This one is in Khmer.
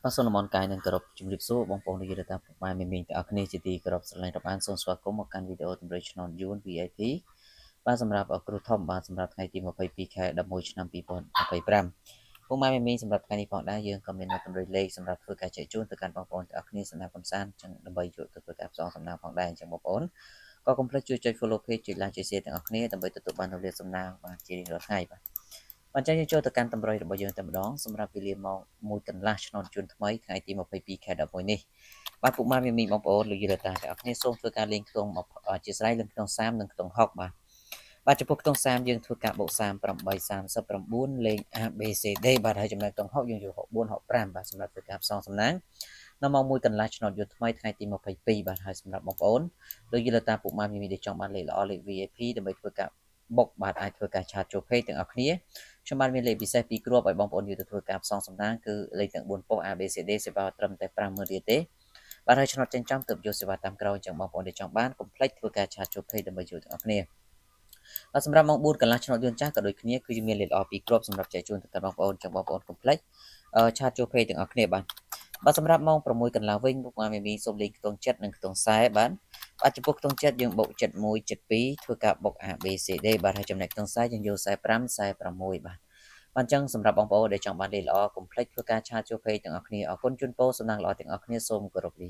បាទសូមនំអរកាយនឹងគោរពជំរាបសួរបងប្អូននាយករដ្ឋាភិបាលមេមីងទាំងអស់គ្នាជាទីគោរពស្រឡាញ់រាប់អានសូមស្វាគមន៍មកកាន់វីដេអូតម្រុយឆ្នោតយួន VIP បាទសម្រាប់គ្រូធំបាទសម្រាប់ថ្ងៃទី22ខែ11ឆ្នាំ2025ពុកម៉ែមេមីងសម្រាប់ថ្ងៃនេះផងដែរយើងក៏មានតម្រុយលេខសម្រាប់ធ្វើការចែកជូនទៅកាន់បងប្អូនទាំងអស់គ្នាសម្រាប់កំសាន្តចឹងដើម្បីយកទៅធ្វើការផ្សងសំណាងផងដែរអញ្ចឹងបងប្អូនក៏កុំភ្លេចជួយចុច follow page ចុច like ចុច share ទាំងអស់គ្នាដើម្បីទទួលបាននូវលេខសំណាងបាទជារៀងរាល់ថ្ងៃបាទអញ្ចឹងយើងចូលទៅកាន់តម្រុយរបស់យើងតែម្ដងសម្រាប់វេលាម៉ោង1កន្លះឆ្នោតជូនថ្មីថ្ងៃទី22ខែ11នេះបាទពុកម៉ែមីបងប្អូនលោកយាយតាទាំងអស់គ្នាសូមធ្វើការលេងខ្ទង់អធិស្ឋានលេងខ្ទង់30និងខ្ទង់60បាទចំពោះខ្ទង់30យើងធ្វើការបូក38 39លេង ABCD បាទហើយចំណែកខ្ទង់60យើងយក64 65បាទសម្រាប់ធ្វើការផ្សងសំណាងនៅម៉ោង1កន្លះឆ្នោតយុទ្ធថ្មីថ្ងៃទី22បាទហើយសម្រាប់បងប្អូនលោកយាយតាពុកម៉ែមីដែលចង់បានលេខល្អលេខ VIP ដើម្បីធ្វើការបុកបាទអាចធ្វើការឆាតចូល page ទាំងអស់គ្នាខ្ញុំបានមានលេខពិសេសពីរគ្រាប់ឲ្យបងប្អូនយកទៅធ្វើការផ្សងសំណាងគឺលេខទាំង4ប៉ុស ABCD សេវាត្រឹមតែ 50000 រៀលទេបាទហើយឆ្នោតចិញ្ចឹមទើបយកសេវាតាមក្រោយអញ្ចឹងបងប្អូនដែលចង់បានកុំភ្លេចធ្វើការឆាតចូល page ដើម្បីជួយទាំងអស់គ្នាបាទសម្រាប់ម៉ោង4កន្លះឆ្នោតយន្តចាស់ក៏ដូចគ្នាគឺមានលេខល្អពីរគ្រាប់សម្រាប់ចែកជូនទៅកាន់បងប្អូនអញ្ចឹងបងប្អូនកុំភ្លេចឆាតចូល page ទាំងអស់គ្នាបាទសម្រាប់ម៉ោង6កន្លះវិញពុកម៉ែមីសូមលេខខ្ទង់7និងខ្ទង់40បាទចំពោះខ្ទង់7យើងបូក71 72ធ្វើការបុក ABCD បាទហើយចំណែកខ្ទង់40យើងយក45 46បាទអញ្ចឹងសម្រាប់បងប្អូនដែលចង់បានលេខល្អកុំភ្លេចធ្វើការឆាតចូល page ទាំងអស់គ្នាអរគុណជូនពរសំណាងល្អទាំងអស់គ្នាសូមគោរពលា